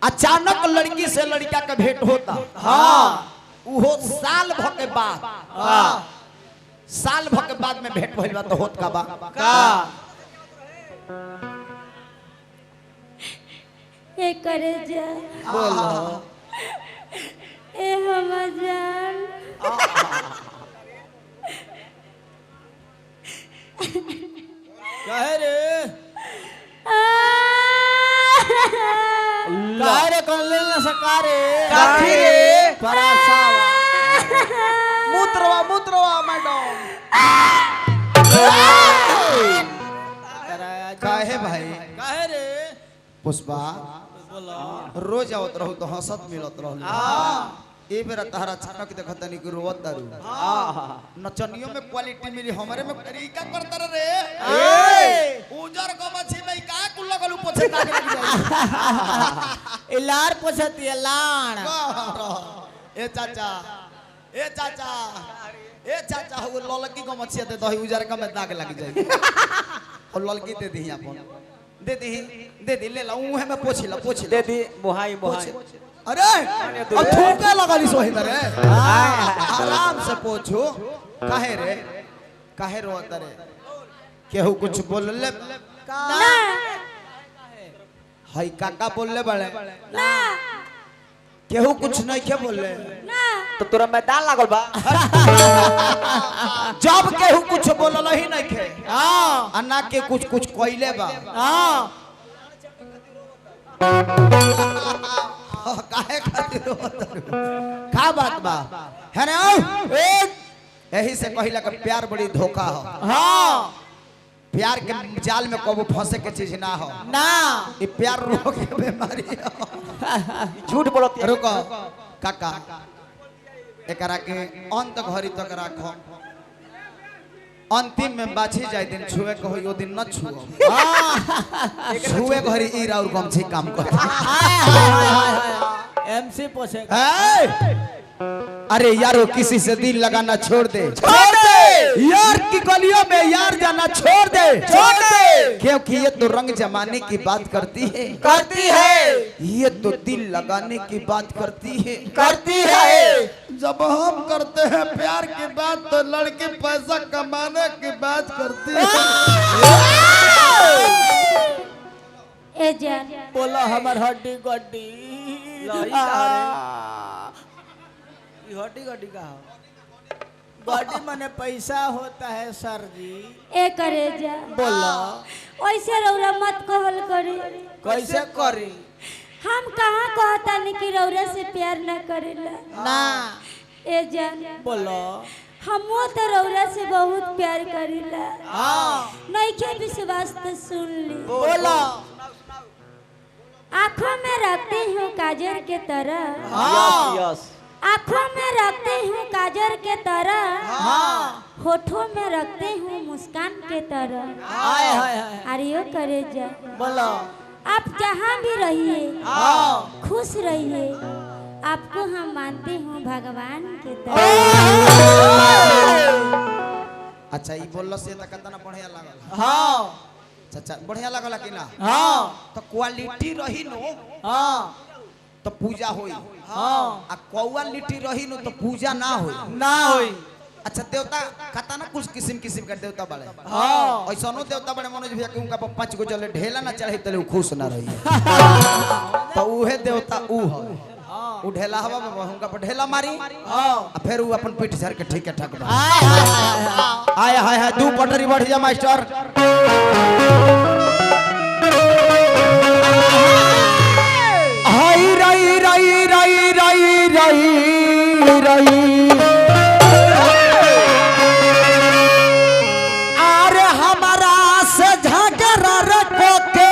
अचानक लड़की से लड़का का भेंट होता। हाँ वो साल भर के बाद। हाँ साल भर के बाद में भेंट भइल बा तो होत का बा का ए करे जा बोलो ए हमर जान कहे रे कारे कौन ले ना सकारे काठी रे परासावा मूत्रवा मैडम काहे भाई कहे रे पुष्पा बोलो रोज आवत रहू तो हंसत मिलत रहू। हां ए बेरा तहरा अचानक देखत नहीं कि रोवत दारू। हां नचनियों में क्वालिटी मिली हमरे में तरीका करत रे ए उजर को मछी में का कुल लगल पोछे का लग जाई इलार पोछती लाण ए चाचा ए चाचा ए चाचा हो ललकी को मछी दे दही उजर का में दाग लग जाई और ललकी दे दी अपन दे दी ले ला मुंह में पोछ दे दी मोहाई अरे अब थूके लगली सोही रे आराम से पोछो काहे रोत रे केहू कुछ बोल ले ना हाय काका बोल ले बड़े ना केहू कुछ नहीं के बोल ले ना तो तोरा मैदान लागल बा जब केहू कुछ बोलल ही नहीं खे हां अन्ना के कुछ कइले बा हां काहे खातिर का बात बा है ना यही से कहिला का प्यार बड़ी धोखा हो। हां प्यार के जाल में कबो फंसे के चीज ना हो ना ये प्यार रोग के बीमारी हो। झूठ बोलत रुको काका एकरा के अंत घड़ी तक राखो अंतिम में बाछी जाए दिन छुए को हो दिन न छुओ। हां छुए घड़ी ई और गमछी काम कर एमसी पोछे अरे यारो किसी से दिल लगाना छोड़ दे यार की गलियों में यार जाना छोड़ दे क्योंकि ये तो रंग जमाने की बात करती है ये तो दिल लगाने की बात करती है जब हम करते हैं प्यार की बात तो लड़के पैसा कमाने की बात करती है। ए जान बोला हमर हड्डी गड्डी हड्डी का गड्डी माने पैसा होता है सर जी। ए करे जा बोलो ओइसे रौरा मत कहल करी कैसे करी हम कहाँ कहता नहीं कि रौरा से प्यार ना करेला ना ए जान बोलो हमो तो रौरा से बहुत प्यार करेला हाँ नहीं के विश्वास तो सुन ली बोलो आँखों में रखते हूँ काजल के तरह हाँ आँखों में रखते हूँ काजल के तरह हाँ होठों में रखते हूँ मुस्कान के तरह हाय हाय हाय अरे यो करे जा बोलो आप जहाँ भी रहिए हाँ खुश रहिए आपको हम मानते हैं भगवान के तरह। अच्छा ये बोललो से त कतना बढ़िया लागल। हाँ चाचा बढ़िया लागल कि ना हाँ तो क्वालिटी रही नो हाँ तो पूजा होई हाँ आ क्वालिटी रही नो तो पूजा ना होई ना होई अच्छा देवता कतना कुछ किस्म के देवता बड़े हाँ ऐसा नो देवता बड़े मनोज भैया के उनका 5 गो चले ढेला ना चढ़े तले खुश ना रही तो उहे देवता ऊ हो ऊ ढेला हवा में उनका पर ढेला मारी आ फिर ऊ अपन पीठ झर के ठीक है ठक बा आय हाय हाय दू पटरी बढ़ जा मास्टर हाय रई रई रई रई रई रई अरे हमारा से झगड़ा रखो के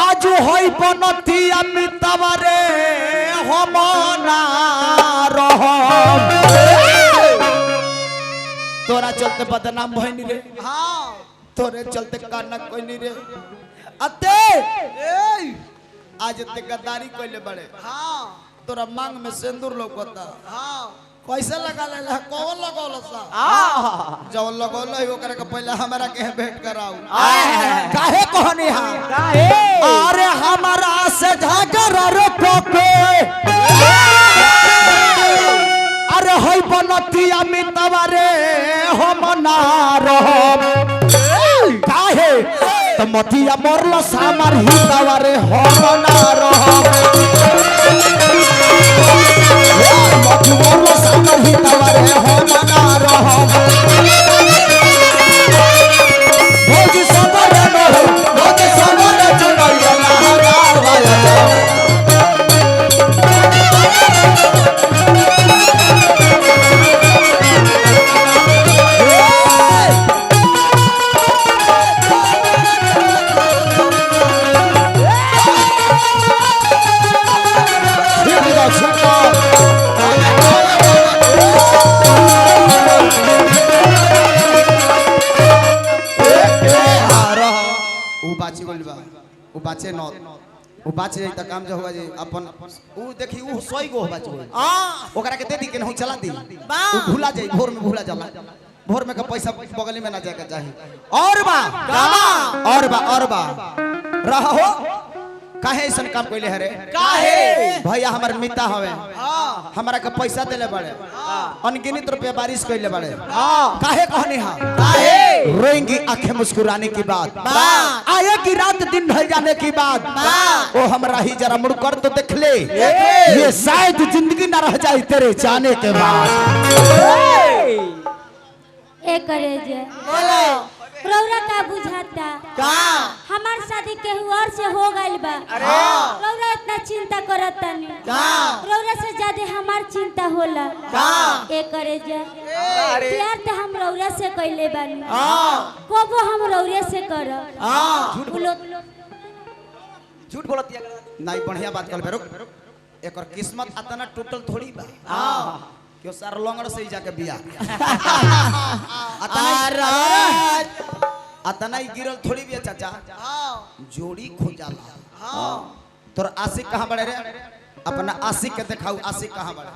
आज होई बनती अमिताभ रे हम ना रहो तोरा चलते बदनाम भइनी रे हाँ तोरे चलते काना कोई नहीं रे अते आज ते गद्दारी कोइले बड़े हाँ तोरा मांग में सिंदूर लौकता हाँ कैसे लगा ले कौन लगौल सा जब लगौल है ओकरा के पहले हमरा के भेंट कराऊ काहे कहनी हां काहे अरे हमारा से झगड़ा रो के अरे होई बनती अमितवा रे हम ना रहब काहे त मतिया मरल सामर हितवा रे हम ना रहब मतिया सामर हितवा रे हम ना रहब भोज सबर न हो भोज सबर चुनैया लहरा बाचे न उ बाचे जाई त काम जो होगा जी अपन उ देखी उ 100 गो बाचे ओकरा के दे दी के नहीं चला दी उ भूला जाई भोर में भूला जाला भोर में का पैसा बगल में ना जाए के चाहिए और बा रहो काहे ऐसन काम कइले हरे काहे भैया हमर मिता हवे हमरा के पैसा देले बड़े अनगिनत रुपया बारिश कइले बड़े काहे कहनी हां काहे रोएंगी आंखें मुस्कुराने की बात आएगी रात दिन ढल जाने की बात ओ हमरा ही जरा मुड़ कर तो देख ले ये शायद जिंदगी ना रह जाए तेरे जाने के बाद ए करे जे बोलो रौरा का बुझाता का हमार शादी केहू और से हो गइल बा रौरा इतना चिंता करत तनी रौरा से ज्यादा हमार चिंता होला ए करे जे प्यार तो हम रौरा से कइले बानी कबो हम रौरा से करब झूठ बोलतिया नहीं बढ़िया बात कर रुक एकर किस्मत अतना टोटल थोड़ी बा क्यों सर लंगड़ से ही जाके बिया अतना ही गिरल थोड़ी बिया चाचा जोड़ी खोजाला तोर आशिक कहां बड़े रे अपना आशिक के दिखाऊ आशिक कहां बड़े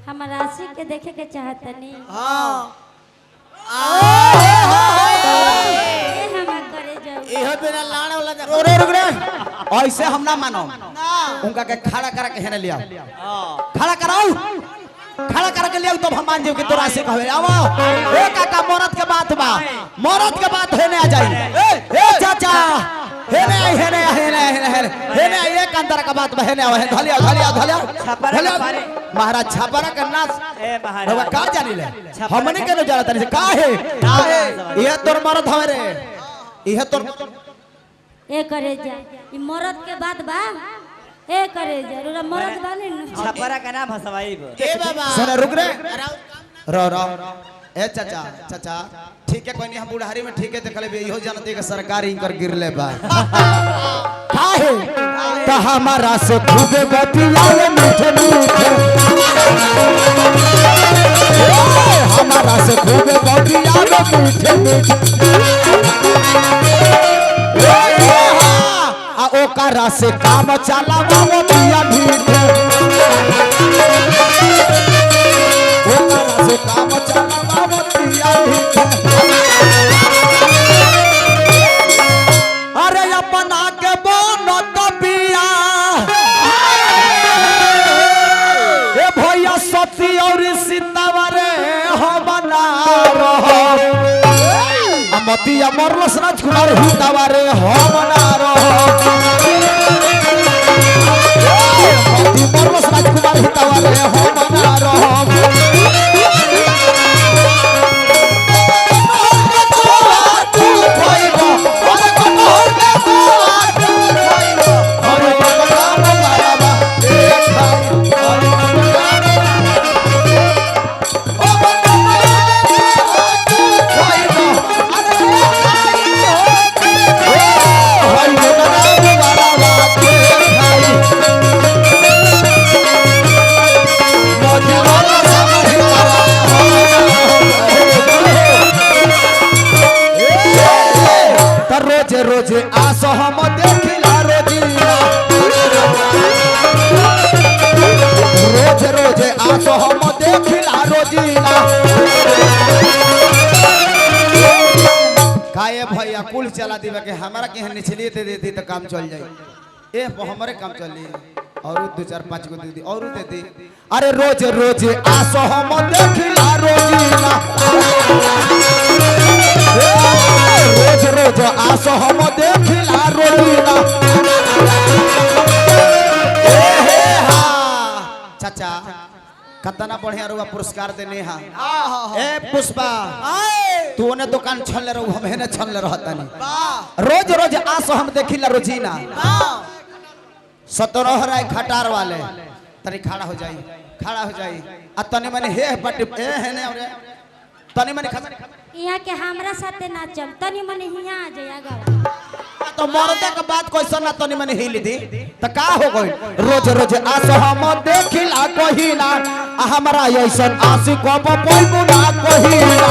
हमार आशिक के देखे के चाहतनी इहो बिना लाने वाला रुक रे ऐसे हम ना मानो उनका के खड़ा करा के हेने लिया खड़ा कराऊ खड़ा करा के लिया तो हम मान जाऊ कि तोरा से कहवे आवो ए काका मरद के बात बा मरद के बात हेने आ जाई ए चाचा हेने एक अंदर का बात बहने आवे धलिया महाराज छापरा का नाच रवा का जानी ले हमने के न जाना तनी से काहे ये तोर मरद हवे रे ये तोर ए करे जा ई मरद के बात बा ए करे जा रोरा मरद बाने न छपरा का नाम हसवाई ए बाबा सुन रुक रे रो ए चाचा ठीक है कोई नहीं हम बुढ़ारी में ठीक है देखले इहो जानते के सरकारी इनकर गिरले बा काहे त हमारा से खूब बतियाले मीठे हमारा से खूब बतियाले मीठे आ ओकरा से काम चलावा बिया मीठे ओकरा से काम चलावा बिया मीठे अरे अपना के बनत बिया ए भैया सती और सीतावा रे हम ना रहब मतिया मरलस राजकुमार हितावा रे हम ना रहब मति मरलस राजकुमार हितावा रे हम ना रहब रोज आस हम देखिला रोज आसो हम देखिला रोजीना काये भैया कुल चला दीवा के हमारा के यहाँ निचलिए दे देती तो काम चल जाए हमारे काम चली और 2-4-5 को दे दी और दे दी अरे रोज रोज आसो हम देखिला रोजीना रोज रोज आसो हम देखिला रोजीना चाचा कतना बढ़िया रुआ पुरस्कार देने हा ए पुष्पा तू ने दुकान छल रहू हम हेने छल रहता नहीं रोज रोज आसो हम देखिला रोजीना 17 राय खटार वाले तनी खड़ा हो जाई आ तनी मने हे बट ए हेने तनी मने यहाँ के हमरा साथे नाचम तनी मने हिया आ जाए आगा तो मरदे के बात कैसा ना तनी मने हिल दी त का हो गई रोज रोज आसो हम देखिला कहिला आ हमरा ऐसन आशिक को पइबू ना कहिला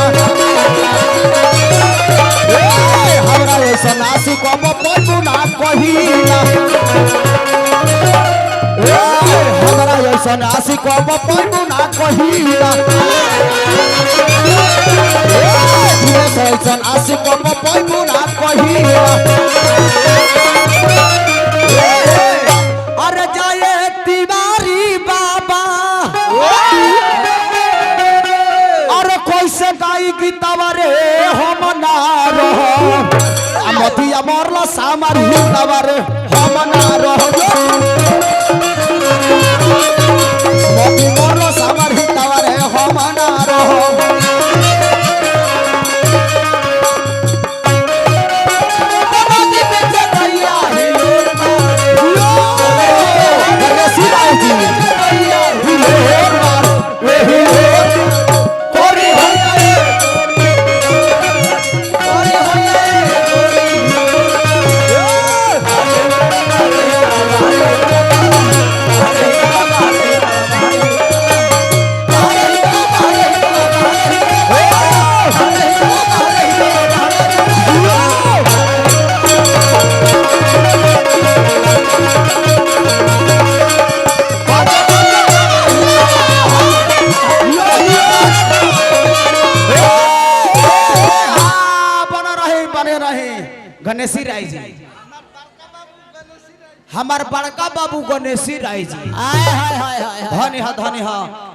हमरा ऐसन आशिक को पइबू ना कहिला हमरा ऐसन आशिक को पइबू ना कहिला ऐसन आशिक को पइबू ना कहिला अरे जाए तिवारी बाबा अरे कैसे गाई गीतवा रे हम ना रहो मतिया मरला सामर गीतवा रे हम ना रहो मति मरला सामर गीतवा रे हम ना रहो गणेशी राय जी हमार बड़का बाबू गणेशी राय जी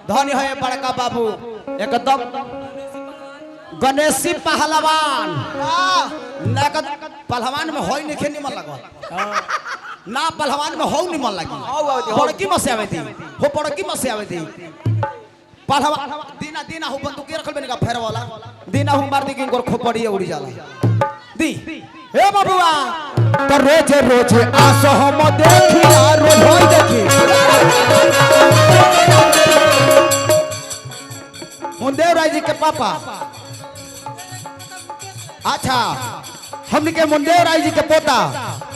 धनी है बड़का बाबू एकदम गणेशी पहलवान पहलवान में होई नहीं निमन लगा ना पहलवान में हो निमन लगी बड़की में से आवे थी हो बड़की में से आवे थी पहलवान दीना हो बंदूक रखल बनेगा फेर वाला दीना हो मार दी कि गोर खोपड़ी उड़ जाला दी हे बाबूआ तो रोज रोज आसो हम देखिला रोज होई देखी मुंदेव राय जी के पापा अच्छा हमने के मुंदेव राय जी के पोता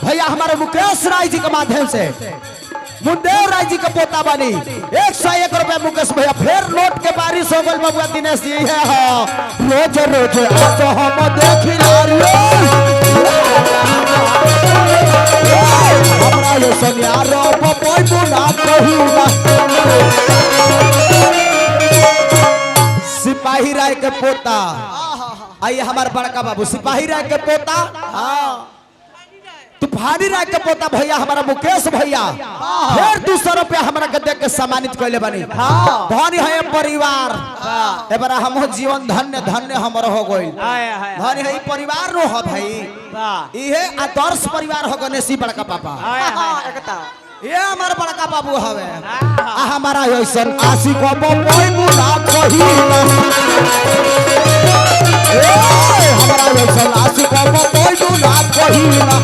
भैया हमारे मुकेश राय जी के माध्यम से मुंदेव राय जी के पोता बनी 101 रुपए मुकेश भैया फिर नोट के बारिश हो गल बबुआ दिनेश जी है रोज रोज आसो हम देखिला हमरा ये सनियारो पपइबू ना कहिला सिपाही राय के पोता आइए हमारे बड़का बाबू सिपाही राय के पोता तूफानी राय के पोता भैया हमारा मुकेश भैया फिर 200 रुपया हमारा के देख के सम्मानित कैले बनी धनी है परिवार एबारा हम जीवन धन्य धन्य हमर हो गई धनी है परिवार रो हो भाई इहे आदर्श परिवार हो गणेशी बड़का पापा ये हमारा बड़का बाबू हवे हमारा ऐसन आशिक को पइबू ना कहिला हमारा ऐसन आशिक को पइबू ना कहिला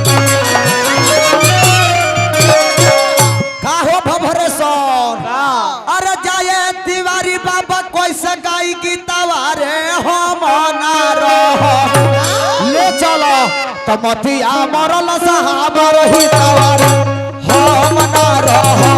का हो भभरेश्वर अरे जाए तिवारी बाबा कैसे गाई गीतवा रे हम ना रहो ले चलो तमतिया मरल साहब रही तवार हम ना रहो